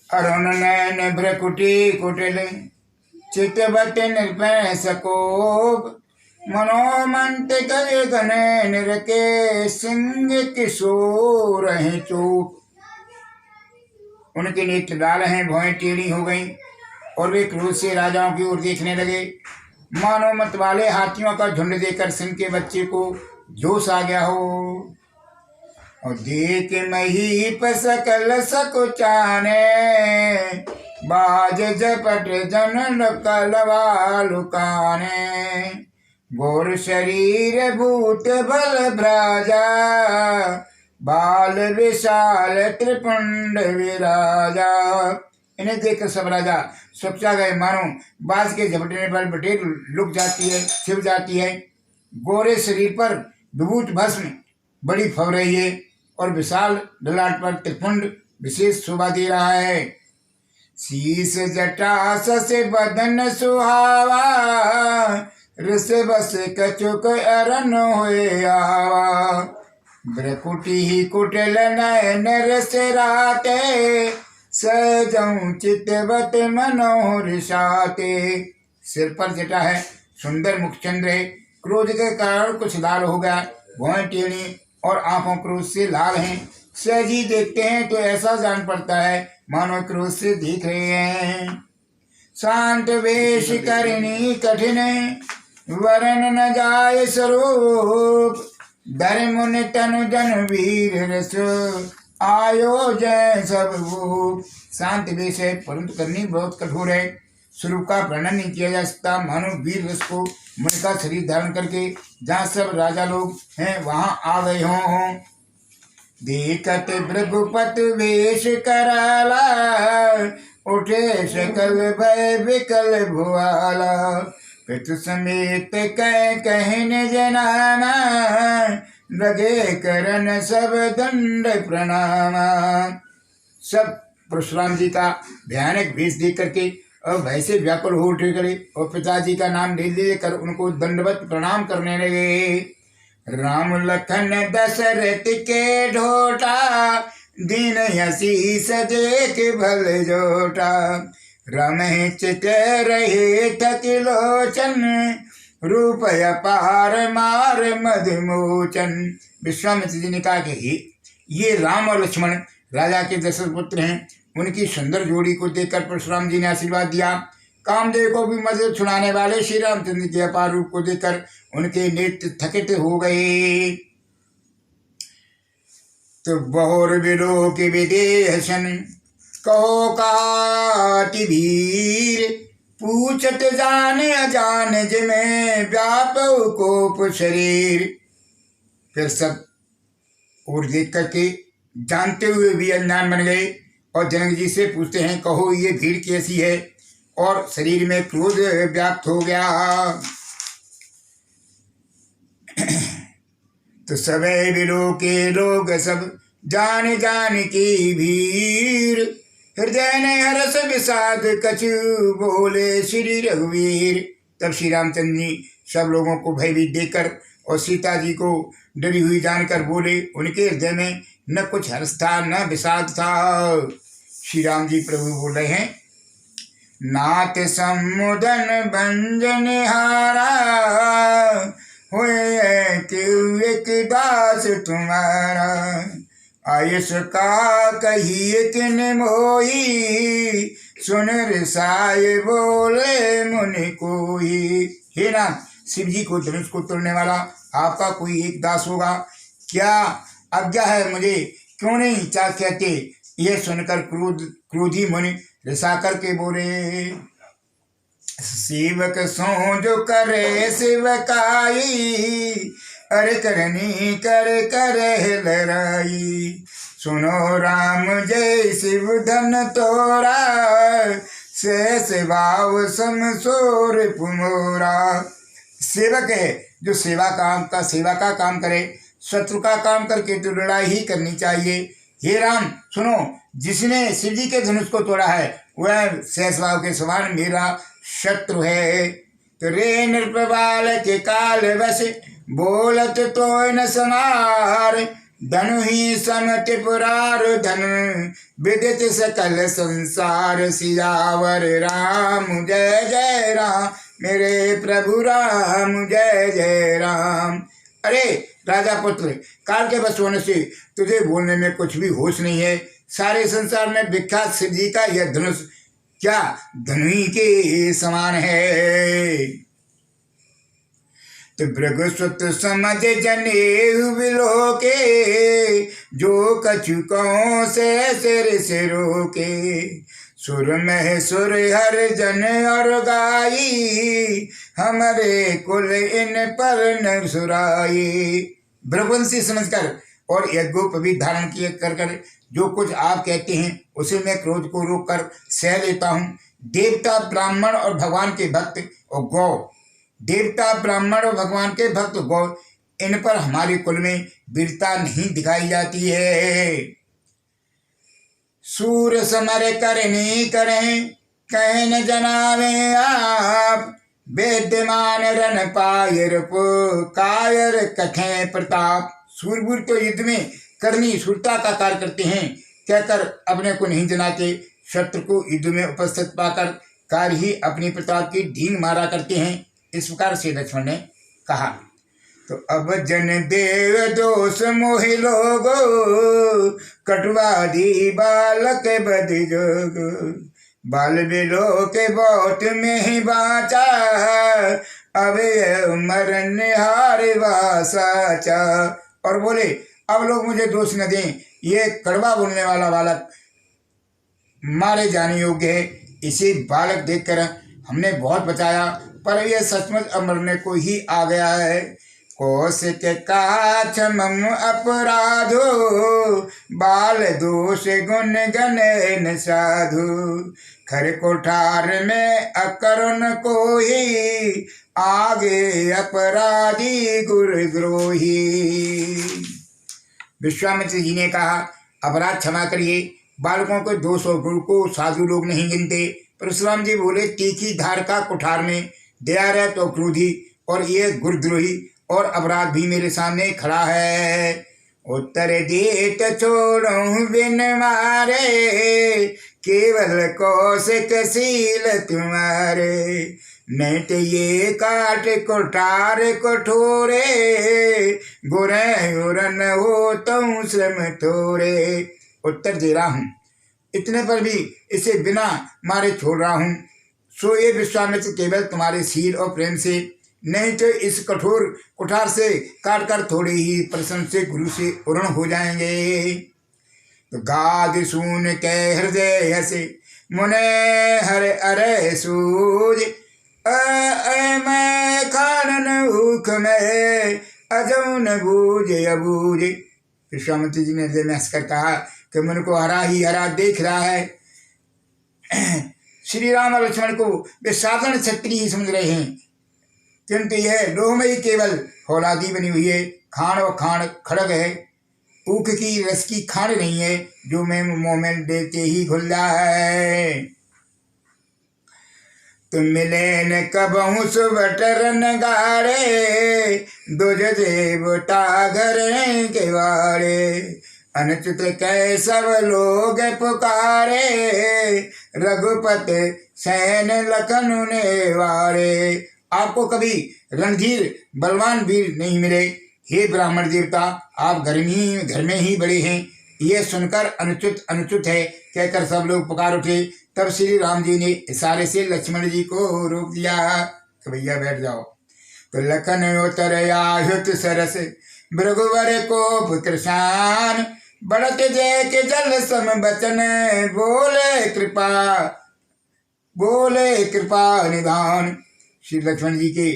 अरुण नयन भ्रकुटी कुटिल चितवत निर्भय सकोप मनोमंत गय गण निरके सिंह किशोर हैं चूप। उनके नेत्र लाल हैं, भौहें टेढ़ी हो गईं और वे क्रोध से राजाओं की ओर देखने लगे। मानो मत वाले हाथियों का झुंड देखकर सिंह के बच्चे को जोश आ गया हो। और देख महीप सकल सकुचाने बाज जपट जन कलवा लुकाने गोर शरीर भूत बल भ्राजा बाल विशाल त्रिपुंड विराजा। इन्हें देखकर सब राजा सुखचा गए, मानो बाज के झपटने पर बटेर लुक जाती है, छिप जाती है। गोरे शरीर पर विभूत भस्म बड़ी फब रही है और विशाल ललाट पर त्रिपुंड विशेष शोभा दे रहा है। शीस जटा सस बदन सुहावा रस बस कचुक अरन होए आवा भ्रकुटी ही कुटिल नयन रस राते सजऊं चितवत मनोहर शाते। सिर पर जटा है, सुंदर मुखचंद्र है, क्रोध के कारण कुछ लाल हो गया, भौहें टेढ़ी और आंखों क्रोध से लाल हैं। सहजी देखते हैं तो ऐसा जान पड़ता है मानो क्रोध से देख रहे हैं। शांत वेश करनी कठिन वरन न जाय स्वरूप धर्म मुनि तनु जन वीर रस आयो जय सब भूप। शांत वेश है परंतु करनी बहुत कठोर है, स्वरूप का वर्णन नहीं किया जा सकता। मानो वीर रस को मुनि का शरीर धारण करके जहाँ सब राजा लोग हैं वहाँ आ गए हों। देखत भृगुपत वेश कराला उठे सकल भय विकल भुआला पितु समेत कहन जनाना लगे करन सब दंड प्रणाम। सब परशुराम जी का भयानक वेश देख करके और भय से व्याकुल हो उठे करे और पिताजी का नाम ले लेकर उनको दंडवत प्रणाम करने लगे। राम लखन दशरथ के ढोटा दीन हसी सदेख भल जोटा रमे चित रहे थकिलोचन रूप अपार मार मधुमोचन। विश्वामित्र जी ने कहा कि ये राम और लक्ष्मण राजा के दशरथ पुत्र हैं। उनकी सुंदर जोड़ी को देखकर परशुराम जी ने आशीर्वाद दिया। कामदेव को भी मदद छुड़ाने वाले श्री रामचंद्र के अपार रूप को देखकर उनके नेत्र थकित हो गए। तो बहुर विलो के विदेहसन कहो काटि वीर पूछत जाने अजान जिमें व्याप कोप शरीर। फिर सब और देख करके जानते हुए भी अनजान बन गए और जनक जी से पूछते हैं कहो ये भीड़ कैसी है और शरीर में क्रोध व्याप्त हो गया। तो सबे विलो के लोग सब जान जान की भीड़ हृदय ने हरस विषाद कछु बोले श्री रघुवीर। तब श्री रामचंद्र जी सब लोगों को भयभीत देखकर और सीता जी को डरी हुई जानकर बोले। उनके हृदय में न कुछ हर्ष था न विषाद था। श्री राम जी प्रभु बोल रहे हैं नाथ समुदन भंजन हारा होए क्यों एक दास तुम्हारा आयुष का कही किन मोही सुन रिसाए बोले मुनि कोई। हे राम, शिव जी को धनुष को तोड़ने वाला आपका कोई एक दास होगा, क्या आज्ञा है मुझे, क्यों नहीं क्या कहते। यह सुनकर क्रोधी मुनि रिसा करके बोले सेवक सो जो करे सेवकाई अरे करनी कर करे लड़ाई सुनो राम जय शिव धन तोरा से सेवाव समसोर पुमोरा। सेवक है जो सेवा का काम करे, शत्रु का काम करके तो लड़ाई ही करनी चाहिए। हे राम सुनो, जिसने शिव जी के धनुष को तोड़ा है वह सहस्वाव के समान मेरा शत्रु है। तो रे नृपबाल के काल बस बोलत तो न समार धनु ही समति पुरार धन, विदित सकल संसार। सियावर राम जय जय राम, मेरे प्रभु राम जय जय राम। अरे राजा पुत्र, काल के बस होने से तुझे बोलने में कुछ भी होश नहीं है। सारे संसार में विख्यात शिव जी का यह धनुष क्या धनुई के समान है। तो भृगुसुत समझ जनेऊ बिलोके, जो कछुकों से सिर से रोके। सुर में सुर हर जन और गाई, हमारे कुल इन पर न सुराई। भृगुवंशी समझकर और यज्ञोपवीत धारण किए कर जो कुछ आप कहते हैं उसे मैं क्रोध को रोक कर सह लेता हूँ। देवता ब्राह्मण और भगवान के भक्त और गौ, देवता ब्राह्मण और भगवान के भक्त गौ, इन पर हमारे कुल में वीरता नहीं दिखाई जाती है। सूर समर करनी करें, कह न जनावे आप। वेद्यमान रन पायर पो, कायर कथें प्रताप। सूरबीर तो युद्ध में करनी शूरता का कार्य करते हैं, कहकर अपने को नहीं जनाते। शत्रु को युद्ध में उपस्थित पाकर कार्य ही अपनी प्रताप की ढींग मारा करते हैं। इस प्रकार से लक्ष्मण ने कहा। तो अब जन देव दोष मोहि लोगो, कटवादी बालक बद जोग। बाल बिलो के बहुत में ही बाचा, अब मरण हार वासाचा। और बोले अब लोग मुझे दोष न दें, ये कड़वा बोलने वाला बालक मारे जाने योग्य है। इसे बालक देखकर हमने बहुत बचाया, पर यह सचमुच अब मरने को ही आ गया है। कौशिक का क्षमम अपराधो, बाल दोष गुण गण साधु। खर कोठार में अकरुण को ही, आगे अपराधी गुरुद्रोही। विश्वामित्र जी ने कहा, अपराध क्षमा करिए, बालकों के दोष और गुरु को साधु लोग नहीं गिनते। परशुराम जी बोले, तीखी धार का कुठार में दया रहे तो क्रोधी, और ये गुरुद्रोही और अपराध भी मेरे सामने खड़ा है। उत्तर देत छोड़ूं बिन मारे, केवल कौशिक सील तुम्हारे। नहीं तो ये काट कुठार कठोरे, गुरे उरन हो तुम श्रम थोरे। उत्तर दे रहा हूँ, इतने पर भी इसे बिना मारे छोड़ रहा हूँ। सो ये विश्वामित्र केवल तुम्हारे शील और प्रेम से, नहीं तो इस कठोर कुठार से काट कर थोड़े ही प्रसन्न से गुरु से उरण हो जाएंगे। तो गाद सुन के हृदय से, मुने हर अरे सूज। मैं खानन ऊख में, अजौन बूझ अबूझ। विश्वामित्र जी ने हृदय में हंसकर कहा कि मन को हरा ही हरा देख रहा है। श्री राम और लक्ष्मण को वे साधारण क्षत्रिय ही समझ रहे हैं, किंतु यह लोहमयी केवल फौलादी बनी हुई है। खान व खान खड़ग है, ऊख की रस की खान नहीं है, जो मैं मुँह में देते ही घुल जाए। तुम मिले न कबहू सुबटरन गारे, दुज देवता घर के वारे। अनुचित कै सब लोग पुकारे, रघुपति सैन लखन ने वारे। आपको कभी रणधीर बलवान वीर नहीं मिले। हे ब्राह्मण देवता, आप घर में ही बड़े हैं। ये सुनकर अनुचित अनुचित है कहकर सब लोग पुकार उठे। तब श्री राम जी ने इशारे से लक्ष्मण जी को रोक दिया कि भैया बैठ जाओ। तो लखन उतर आयुत सरस, भृगुवर को पुत्र शान। बढ़त जय के जल सम बचन, बोले कृपा निधान। श्री लक्ष्मण जी के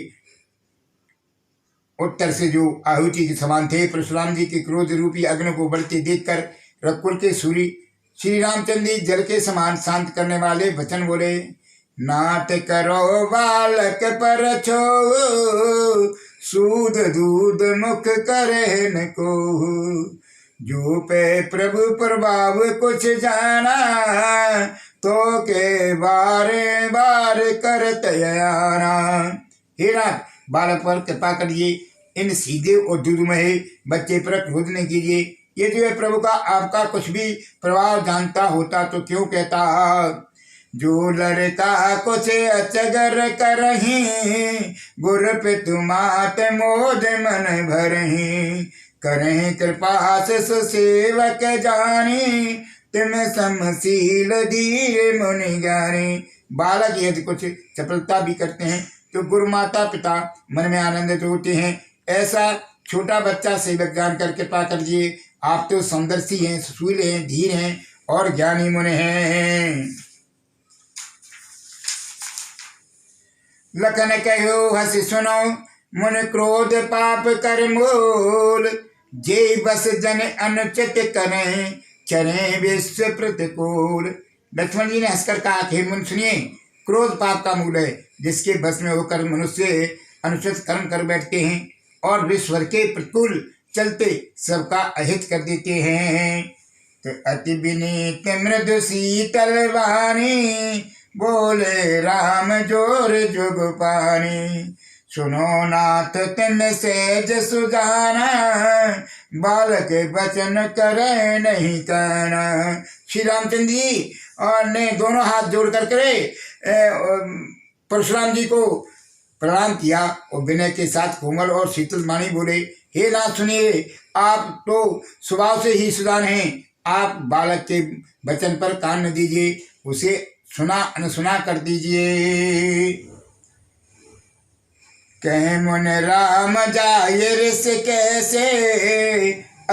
उत्तर से जो आहुति के समान थे, परशुराम जी के क्रोध रूपी अग्नि को बढ़ते देखकर रघुकुल के सूर्य श्री रामचंद्र जी जल के समान शांत करने वाले वचन बोले। नाट करो बालक पर छो, सूद दूध मुख करे न को। जो पे प्रभु प्रभाव कुछ जाना, तो के बारे बार करते आना। हे नाथ, बालक पर कृपा करिए, इन सीधे और दुधमय बच्चे पर क्रोध नहीं कीजिए। ये जो है प्रभु का आपका कुछ भी प्रभाव जानता होता तो क्यों कहता, जो लड़का कुछ अचगर करही, गुर पे तुमात मोद मन भरही, करही कृपा से सुसेवक जानी, तिम समशील धीर मुनि ज्ञानी। बालक यदि कुछ चपलता भी करते हैं तो गुरु माता पिता मन में आनंदित होते हैं। ऐसा छोटा बच्चा सेवक जान कर कृपा कर दिए। आप तो सौंदर्शी हैं, सुशील हैं, धीर हैं और ज्ञानी मुनि हैं। लखन कहो हंस सुनो, मुन क्रोध पाप कर मूल, जे बस जन अनुचित करें, चरे विश्व प्रतिकूल। लक्ष्मण जी ने हंसकर कहा, हे मुन सुनिए, क्रोध पाप का मूल है, जिसके बस में होकर मनुष्य अनुचित कर्म कर बैठते हैं और विश्व के प्रतिकूल चलते सबका अहित कर देते हैं। तो अति विनीत मृदु शीतल वाणी, बोले राम जोर जुग पानी, सुनो नाथ तिन सेज सुजाना, बालक वचन करे नहीं कहना। श्री रामचंद्र जी और ने दोनों हाथ जोड़ कर करे परशुराम जी को प्रणाम किया और विनय के साथ कोमल और शीतल वाणी बोले, हे नाथ सुनिए, आप तो स्वभाव से ही सुजान हैं, आप बालक के वचन पर कान न दीजिए, उसे सुना अनसुना कर दीजिए। कह मुन राम जाये ऋषि कैसे,